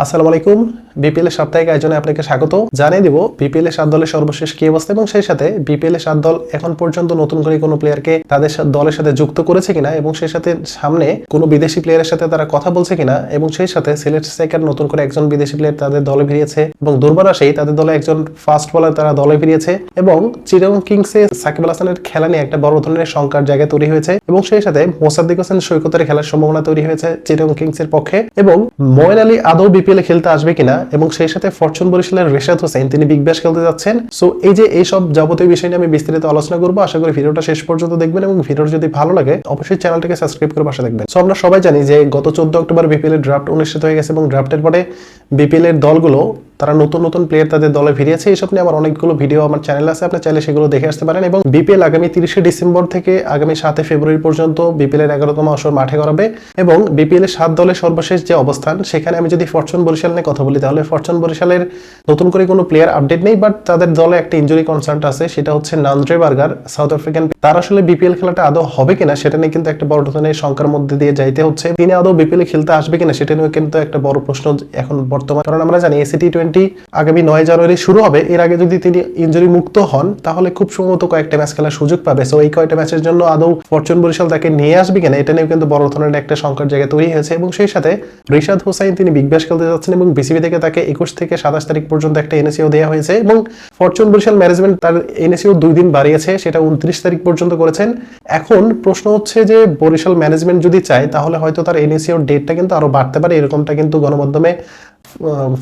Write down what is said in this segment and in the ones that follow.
আসসালামু আলাইকুম। বিপিএল এর সাপ্তাহিক আয়োজনে আপনাকে স্বাগত। জানিয়ে দিব বিপিএল এর 7 দলের সর্বশেষ কি অবস্থা এবং সেই সাথে বিপিএল এর 7 দল এখন পর্যন্ত নতুন করে কোনো প্লেয়ারকে তাদের দলের সাথে যুক্ত করেছে কিনা এবং সেই সাথে সামনে কোনো বিদেশি প্লেয়ারের সাথে তারা কথা বলছে কিনা এবং সেই সাথে সিলেট স্ট্রাইকার নতুন করে একজন বিদেশি প্লেয়ার তাদের দলে ফিরিয়েছে এবং দুর্বার আসেই তাদের দলে একজন ফাস্ট বোলার তারা দলে ফিরিয়েছে এবং চিটাগং কিংসে সাকিব আল হাসানের খেলা নিয়ে একটা বড় ধরনের শঙ্কার জায়গা তৈরি হয়েছে এবং সেই সাথে মোসাদ্দেক হোসেন সৈকতের খেলার সম্ভাবনা তৈরি হয়েছে চিটাগং কিংসের পক্ষে এবং মঈন আলী আদৌ বিপিএল এ খেলতে আসবে কিনা এবং সেই সাথে ফরচুন বরিশালের রেশাদ হোসেন তিনি বিগ ব্যাশ খেলতে যাচ্ছেন। সো এই সব যাবতীয় বিষয় নিয়ে আমি বিস্তারিত আলোচনা করবো। আশা করি ভিডিওটা শেষ পর্যন্ত দেখবেন এবং ভিডিওটা যদি ভালো লাগে অবশ্যই চ্যানেলটাকে সাবস্ক্রাইব করে পাশে দেখবেন। সো আমরা সবাই জানি যে গত 14 অক্টোবর বিপিএল এর ড্রাফট অনুষ্ঠিত হয়ে গেছে এবং ড্রাফটের পরে বিপিএল এর দলগুলো তারা নতুন নতুন প্লেয়ার তাদের দলে ফিরিয়েছে। এইসব নিয়ে আমার অনেকগুলো ভিডিও আমার চ্যানেলে আছে, আপনি চাইলে সেগুলো দেখে আসতে পারেন। এবং বিপিএল আগামী 30 ডিসেম্বর থেকে আগামী 7 ফেব্রুয়ারি পর্যন্ত বিপিএল এর 11তম আসর মাঠে করাবে এবং বিপিএল এর 7 দলের সর্বশেষ যে অবস্থান সেখানে আমি যদি ফরচুন বরিশাল নিয়ে কথা বলি তাহলে ফরচুন বরিশালের নতুন করে কোনো প্লেয়ার আপডেট নেই, বাট তাদের দলে একটা ইনজুরি কনসার্ন আছে, সেটা হচ্ছে নান্দ্রে বার্গার সাউথ আফ্রিকান। তার আসলে বিপিএল খেলাটা আদৌ হবে কিনা সেটা নিয়ে কিন্তু একটা বড় ধরনের শঙ্কার মধ্যে দিয়ে যাইতে হচ্ছে। তিনি আদৌ বিপিএল খেলতে আসবে কিনা সেটা নিয়ে কিন্তু একটা বড় প্রশ্ন এখন বর্তমান, কারণ আমরা জানি এসি টি20 আগামী 9 জানুয়ারি শুরু হবে। এর আগে যদি তিনি ইনজুরি মুক্ত হন তাহলে খুব সম্ভবত কয়েকটা ম্যাচ খেলার সুযোগ পাবে। সো এই কয়েকটা ম্যাচের জন্য আদৌ ফরচুন বরিশাল তাকে নিয়ে আসবে কিনা এটা নিয়েও কিন্তু বড় ধরনের একটা শঙ্কার জায়গা তৈরি হয়েছে এবং সেই সাথে রেশাদ হোসেন তিনি বিগ ব্যাশ খেলতে যাচ্ছেন এবং বিসিবি থেকে তাকে 21 থেকে 27 তারিখ পর্যন্ত একটা এনএসিও দেওয়া হয়েছে এবং ফরচুন বরিশাল ম্যানেজমেন্ট তার এনএসিও 2 দিন বাড়িয়েছে, সেটা 29 তারিখ পর্যন্ত করেছেন। এখন প্রশ্ন হচ্ছে যে বরিশাল ম্যানেজমেন্ট যদি চায় তাহলে হয়তো তার এনএসিওর ডেটটা কিন্তু আরো বাড়তে পারে, এরকমটা কিন্তু গণমাধ্যমে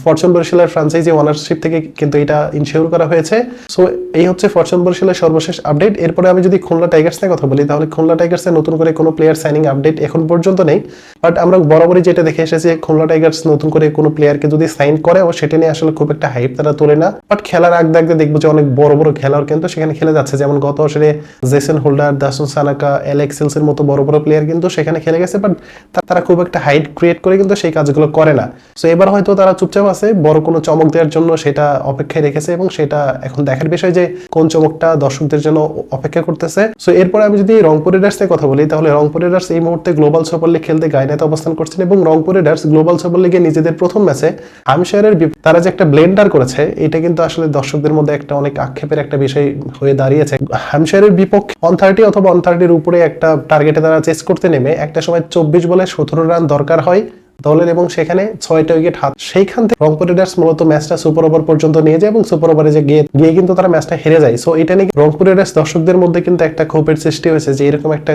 ফরচুন বরিশালের ফ্রাঞ্চাইজি ওনারশিপ থেকে কিন্তু এটা ইনশিওর করা হয়েছে। সো এই হচ্ছে ফরচুন বরিশালের সর্বশেষ আপডেট। এরপরে আমি যদি খুলনা টাইগার্স নিয়ে কথা বলি তাহলে খুলনা টাইগার্সের নতুন করে কোনো প্লেয়ার সাইনিং আপডেট এখন পর্যন্ত নেই, বাট আমরা বরাবরই যেটা দেখে এসেছি খুলনা টাইগার্স নতুন করে কোনো প্লেয়ারকে যদি সাইন করে ও সেটা নিয়ে আসলে খুব একটা হাইপ তারা তোলে না, বাট খেলার আগ দেখতে দেখবো যে অনেক বড় বড় খেলোয়াড় কিন্তু সেখানে খেলে যাচ্ছে। যেমন গত বছরে জেসন হোল্ডার, দাসুন সানাকা, অ্যালেক্সেলস এর মতো বড় বড় প্লেয়ার কিন্তু সেখানে খেলে গেছে, বাট তারা খুব একটা হাইপ ক্রিয়েট করে কিন্তু সেই কাজগুলো করে না। সো এবার হয়তো তারা চুপচাপ আছে, বড় কোনো চমক দেওয়ার জন্য সেটা অপেক্ষায় রেখেছে এবং সেটা এখন দেখার বিষয় যে কোন চমকটা দর্শকদের জন্য অপেক্ষা করতেছে। সো এরপরে আমি যদি রংপুর রাইডার্স নিয়ে কথা বলি তাহলে রংপুর রাইডার্স এই মুহূর্তে গ্লোবাল সুপার লিগ খেলতে গাইনাতে অবস্থান করছেন এবং রংপুর রাইডার্স গ্লোবাল সুপার লিগে নিজেদের প্রথম ম্যাচে হামশায়ারের তারা যে একটা ব্লেন্ডার করেছে এটা কিন্তু আসলে দর্শকদের মধ্যে একটা অনেক আক্ষেপের একটা বিষয় হয়ে দাঁড়িয়েছে। হামশায়ারের বিপক্ষে 130 অথবা 130 উপরে একটা টার্গেটে তারা চেস করতে নেমে একটা সময় 24 বলে 17 রান দরকার হয় দলের এবং সেখানে 6টা উইকেট হাত। সেইখান থেকে রংপুর রাইডার্স মূলত ম্যাচটা সুপার ওভার পর্যন্ত নিয়ে যায় এবং সুপার ওভারে যে গিয়ে কিন্তু তারা ম্যাচটা হেরে যায়। সো এটা নিয়ে রংপুর রাইডার্স দর্শকদের মধ্যে কিন্তু একটা ক্ষোভের সৃষ্টি হয়েছে যে এরকম একটা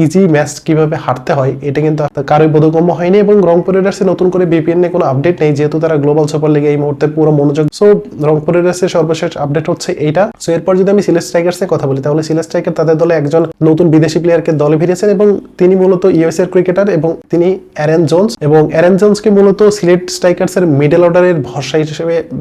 ইজি ম্যাচ কিভাবে হারতে হয় এটা কিন্তু কারোই বোধগম্য হয়নি এবং রংপুর রাইডার্স নতুন করে বিপিএল নিয়ে কোনো আপডেট নেই যেহেতু তারা গ্লোবাল সুপার লিগে এই মুহূর্তে পুরো মনোযোগ। সো রংপুর রাইডার্স এর সর্বশেষ আপডেট হচ্ছে এইটা। সো এরপর যদি আমি সিলেট স্ট্রাইকার্স এর কথা বলি তাহলে সিলেট স্ট্রাইকার তাদের দলে একজন নতুন বিদেশি প্লেয়ারকে দলে ফিরেছেন এবং তিনি মূলত ইউএস এর ক্রিকেটার এবং তিনি অ্যারন জোন্স এবং অ্যারন জোন্সকে মূলত সিলেট স্ট্রাইকার্স এর মিডল অর্ডারের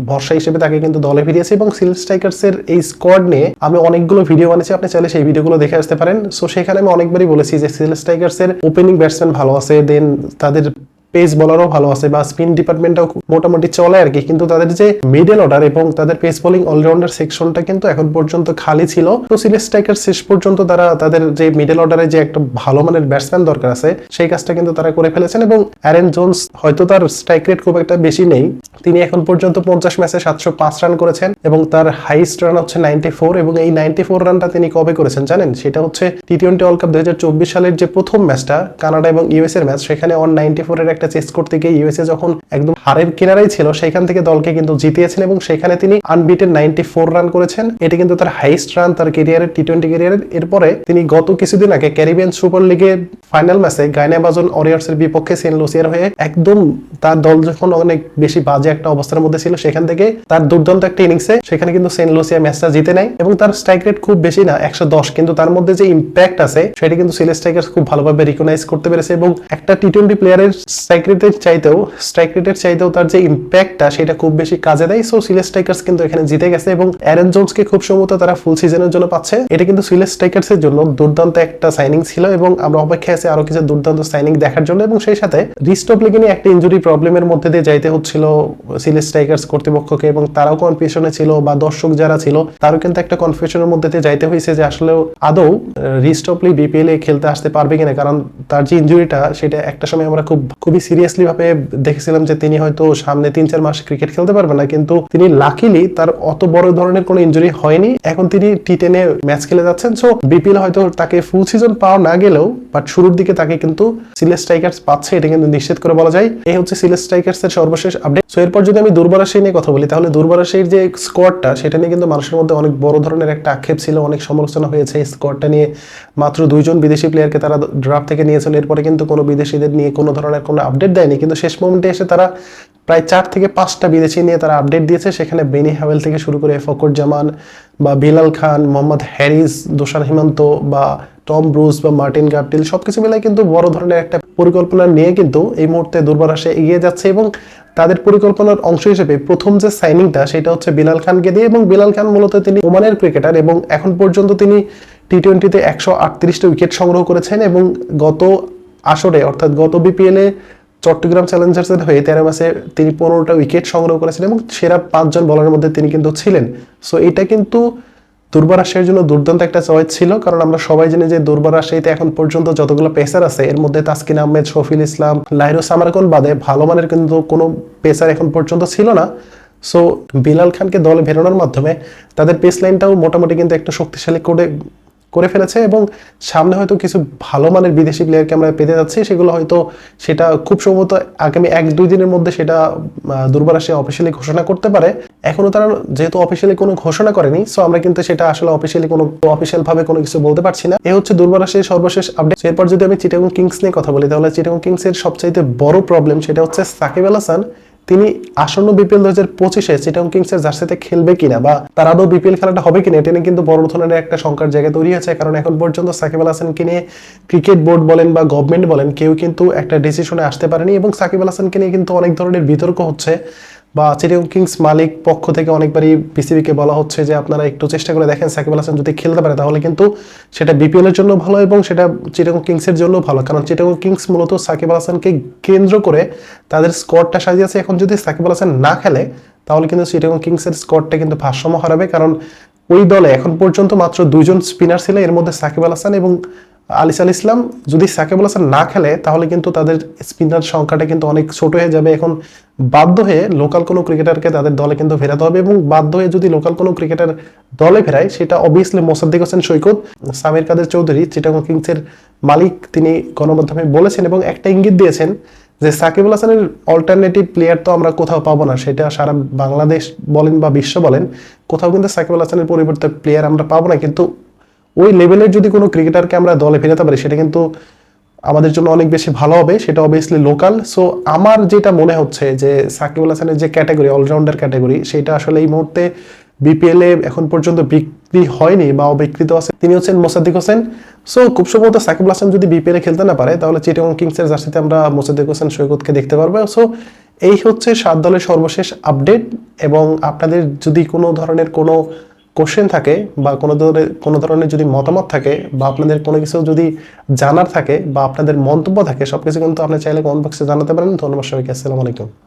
ভরসা হিসেবে তাকে কিন্তু দলে ফিরিয়েছে এবং সিলেট স্ট্রাইকার্স এর এই স্কোয়াড নিয়ে আমি অনেকগুলো ভিডিও বানিয়েছি, আপনি চাইলে সেই ভিডিওগুলো দেখে আসতে পারেন। সো সেখানে আমি অনেকবারই বলেছি যে সিলেট স্ট্রাইকার্স এর ওপেনিং ব্যাটসম্যান ভালো আছে, দেন তাদের পেস বোলারও ভালো আছে বা স্পিন ডিপার্টমেন্টটাও মোটামুটি চলে আর কি, কিন্তু তাদের যে মিডল অর্ডার এবং তাদের পেস বোলিং অলরাউন্ডার সেকশনটা কিন্তু এখন পর্যন্ত খালি ছিল। তো সিলেট স্ট্রাইকার শেষ পর্যন্ত তারা তাদের যে মিডল অর্ডারে যে একটা ভালো মানের ব্যাটসম্যান দরকার আছে সেই কাজটা কিন্তু তারা করে ফেলেছেন এবং অ্যারন জোন্স হয়তো তার স্ট্রাইক রেট খুব একটা বেশি নেই, তিনি এখন পর্যন্ত 50 ম্যাচে 705 রান করেছেন এবং তার হাইস্ট রান হচ্ছে 94 এবং এই 94 রানটা তিনি কবে করেছেন জানেন? সেটা হচ্ছে টি20 ওয়ার্ল্ড কাপ 2024 সালের যে প্রথম ম্যাচটা কানাডা এবং ইউএস এর ম্যাচ, সেখানে 194 এর একটা চেস করতে গিয়ে ইউএসএ যখন একদম হারের কিনারাই ছিল সেখান থেকে দলকে কিন্তু জিতিয়েছেন এবং সেখানে তিনি আনবিটেন 94 রান করেছেন। এটা কিন্তু তার হাইস্ট রান তার ক্যারিয়ারের টি20 ক্যারিয়ারের। এরপরে তিনি গত কিছুদিন আগে ক্যারিবিয়ান সুপার লিগে ফাইনাল ম্যাচে গায়না বাজন ওয়ারিয়র্স এর বিপক্ষে সেন্ট লুসিয়ার হয়ে একদম তার দল যখন অনেক বেশি বাজে একটা অবস্থার মধ্যে ছিল সেখান থেকে তার দুর্দান্ত একটা ইনিংসে সেখানে কিন্তু সেন্ট লুসিয়া ম্যাচটা জিতে নেয় এবং তার স্ট্রাইক রেট খুব বেশি না 110, কিন্তু তার মধ্যে যে ইম্প্যাক্ট আছে সেটা কিন্তু সিলেট স্ট্রাইকার্স খুব ভালোভাবে রিকগনাইজ করতে পেরেছে এবং একটা টি20 প্লেয়ারের স্ট্রাইক রেটের চাইতেও তার যে ইম্প্যাক্টটা সেটা খুব বেশি কাজে দেয়। সো সিলেট স্ট্রাইকার্স কিন্তু এখানে জিতে গেছে এবং অ্যারন জোন্সকে খুব সম্ভবত তারা ফুল সিজনের জন্য পাচ্ছে। এটা কিন্তু সিলেট স্ট্রাইকার্স এর জন্য দুর্দান্ত একটা সাইনিং ছিল এবং আমরা অপেক্ষায় আছি আরো কিছু দুর্দান্ত সাইনিং দেখার জন্য এবং সেই সাথে রিস্টপ লিগে নিয়ে একটা ইনজুরি প্রবলেমের মধ্যে দিয়ে যাইতে হচ্ছিল সিলেট স্ট্রাইকার্স কর্তৃপক্ষকে এবং তারাও কনফিউশনে ছিল বা দর্শক যারা ছিল তারও কিন্তু একটা কনফিউশনের মধ্যে দিয়ে যাইতে হয়েছে যে আসলে আদৌ রিস্টপ লিগ বিপিএল এ খেলতে আসতে পারবে কিনা, কারণ তার যে ইনজুরিটা সেটা একটা সময় আমরা খুব খুবই সিরিয়াসলি ভাবে দেখেছিলাম যে তিনি হয়তো সামনে 3-4 মাস ক্রিকেট খেলতে পারবেন না, কিন্তু তিনি লাকিলি তার অত বড় ধরনের কোনো ইনজুরি হয়নি। এখন তিনি টি10 এ ম্যাচ খেলে যাচ্ছেন। সো বিপিএল হয়তো তাকে ফুল সিজন পাওয়া না গেলেও বাট শুরুর দিকে তাকে কিন্তু সিলেট স্ট্রাইকার্স পাচ্ছে, এটা কিন্তু নিশ্চিত করে বলা যায়। এই হচ্ছে সিলেট স্ট্রাইকার্স এর সর্বশেষ আপডেট। সো এরপর যদি আমি দুর্বার রাজশাহী নিয়ে কথা বলি, তাহলে দুর্বার রাজশাহীর যে স্কোয়াডটা সেটা নিয়ে কিন্তু মানুষের মধ্যে অনেক বড় ধরনের একটা আক্ষেপ ছিল, অনেক সমালোচনা হয়েছে এই স্কোয়াডটা নিয়ে। মাত্র 2 জন বিদেশি প্লেয়ারকে তারা ড্রাফট থেকে নিয়েছিল, এরপরে কিন্তু কোনো বিদেশিদের নিয়ে কোনো ধরনের কোনো আপডেট দেয়নি, কিন্তু শেষ মোমেন্টে এসে তারা প্রায় 4 থেকে 5টা বিদেশি নিয়ে তারা আপডেট দিয়েছে। সেখানে বেনি হাওয়েল থেকে শুরু করে ফকর জামান বা বিলাল খান, মোহাম্মদ হ্যারিস, দোসান হিমান্ত বা টম ব্রুস বা মার্টিন গাপটিল সবকিছু মিলে কিন্তু বড় ধরনের একটা পরিকল্পনা নিয়ে কিন্তু এই মুহূর্তে দুর্বার রাজশাহী এগিয়ে যাচ্ছে। এবং তাদের পরিকল্পনার অংশ হিসেবে প্রথম যে সাইনিংটা সেটা হচ্ছে বিলাল খানকে দিয়ে। এবং বিলাল খান মূলত তিনি ওমানের ক্রিকেটার এবং এখন পর্যন্ত তিনি টি20তে 138টা উইকেট সংগ্রহ করেছেন এবং গত আসরে অর্থাৎ গত বিপিএল এ চট্টগ্রাম চ্যালেঞ্জার্সের হয়ে 13 ম্যাচে তিনি 15টা উইকেট সংগ্রহ করেছেন এবং সেরা 5 জন বলারের মধ্যে তিনি কিন্তু ছিলেন। সো এটা কিন্তু দুর্বার রাজশাহীর জন্য দুর্দান্ত একটা চয়েস ছিল, কারণ আমরা সবাই জানি যে দুর্বার রাজশাহীতে এখন পর্যন্ত যতগুলো পেসার আছে এর মধ্যে তাসকিন আহমেদ, শফিল ইসলাম, লাহিরু সামারকন বাদে ভালো মানের কিন্তু কোনো পেসার এখন পর্যন্ত ছিল না। সো বিলাল খানকে দলে ফেরানোর মাধ্যমে তাদের পেস লাইনটাও মোটামুটি কিন্তু একটু শক্তিশালী করে ফেলেছে এবং সামনে হয়তো কিছু ভালো মানের বিদেশি প্লেয়ারকে আমরা পেতে যাচ্ছি। সেগুলো হয়তো সেটা খুব সম্ভবত আগামী 1-2 দিনের মধ্যে সেটা দুর্বার রাজশাহী অফিসিয়ালি ঘোষণা করতে পারে। এখনো তারা যেহেতু অফিসিয়ালি কোনো ঘোষণা করেনি, সো আমরা কিন্তু সেটা আসলে অফিসিয়ালি অফিসিয়াল ভাবে কোনো কিছু বলতে পারছি না। এই হচ্ছে দুর্বার রাজশাহীর সর্বশেষ আপডেট। এরপর যদি আমি চিটাগং কিংস নিয়ে কথা বলি, তাহলে চিটাগং কিংস এর সবচাইতে বড় প্রবলেম সেটা হচ্ছে সাকিব আল হাসান তিনি আসন্ন বিপিএল 2025-এ চিটাগং কিংসের জার্সিতে খেলবে কিনা বা তার আদৌ বিপিএল খেলাটা হবে কিনা, এটা নিয়ে কিন্তু বড় ধরনের একটা শঙ্কার জায়গা তৈরি হয়েছে। কারণ এখন পর্যন্ত সাকিব আল হাসানকে নিয়ে ক্রিকেট বোর্ড বলেন বা গভর্নমেন্ট বলেন কেউ কিন্তু একটা ডিসিশনে আসতে পারেনি এবং সাকিব আল হাসানকে নিয়ে কিন্তু অনেক ধরনের বিতর্ক হচ্ছে বা চিটাগং কিংস মালিক পক্ষ থেকে অনেকবারই বিসিবিকে বলা হচ্ছে যে আপনারা একটু চেষ্টা করে দেখেন সাকিব আল হাসান যদি খেলতে পারে তাহলে কিন্তু সেটা বিপিএল এর জন্য ভালো এবং সেটা চিটাগং কিংস এর জন্য ভালো। কারণ চিটাগং কিংস মূলত সাকিব আল হাসানকে কেন্দ্র করে তাদের স্কোয়াডটা সাজিয়েছে। এখন যদি সাকিব আল হাসান না খেলে তাহলে কিন্তু চিটাগং কিংস এর স্কোয়াডটা কিন্তু ভারসাম্য হারাবে, কারণ ওই দলে এখন পর্যন্ত মাত্র 2 জন স্পিনার ছিল, এর মধ্যে সাকিব আল হাসান এবং আলিস আল ইসলাম। যদি সাকিব আল হাসান না খেলে তাহলে কিন্তু তাদের স্পিনার সংখ্যাটা কিন্তু অনেক ছোট হয়ে যাবে। এখন বাধ্য হয়ে লোকাল কোনো ক্রিকেটারকে তাদের দলে কিন্তু ফেরাতে হবে এবং বাধ্য হয়ে যদি লোকাল কোনো ক্রিকেটার দলে ফেরায় সেটা অবভিয়াসলি মোসাদ্দেক হোসেন সৈকত। সামির কাদের চৌধুরী চিটাগং কিংসের মালিক তিনি গণমাধ্যমে বলেছেন এবং একটা ইঙ্গিত দিয়েছেন যে সাকিব আল হাসানের অল্টারনেটিভ প্লেয়ার তো আমরা কোথাও পাবো না, সেটা সারা বাংলাদেশ বলেন বা বিশ্ব বলেন কোথাও কিন্তু সাকিব আল হাসানের পরিবর্তে প্লেয়ার আমরা পাবো না, কিন্তু ওই লেভেলের যদি কোনো ক্রিকেটারকে আমরা দলে ফেরাতে পারি সেটা কিন্তু আমাদের জন্য অনেক বেশি ভালো হবে, সেটা অবভিয়াসলি লোকাল। সো আমার যেটা মনে হচ্ছে যে সাকিব আল হাসানের যে ক্যাটাগরি অলরাউন্ডার ক্যাটাগরি সেটা আসলে এই মুহূর্তে বিপিএল এ এখন পর্যন্ত বিক্রি হয়নি বা অবিকৃত আছে, তিনি হচ্ছেন মোসাদ্দেক হোসেন। সো খুব সম্ভবত সাকিব আল হাসান যদি বিপিএল এ খেলতে না পারে তাহলে চিটাগং কিংসের জার্সিতে আমরা মোসাদ্দেক হোসেন সৈকতকে দেখতে পারবো। সো এই হচ্ছে 7 দলের সর্বশেষ আপডেট এবং আপনাদের যদি কোনো ধরনের কোনো কোশ্চেন থাকে বা কোনো ধরনের যদি মতামত থাকে বা আপনাদের কোনো কিছু যদি জানার থাকে বা আপনাদের মন্তব্য থাকে সবকিছু কিন্তু আপনি চাইলে কমেন্ট বক্সে জানাতে পারেন। ধন্যবাদ সবাইকে, আসসালামু আলাইকুম।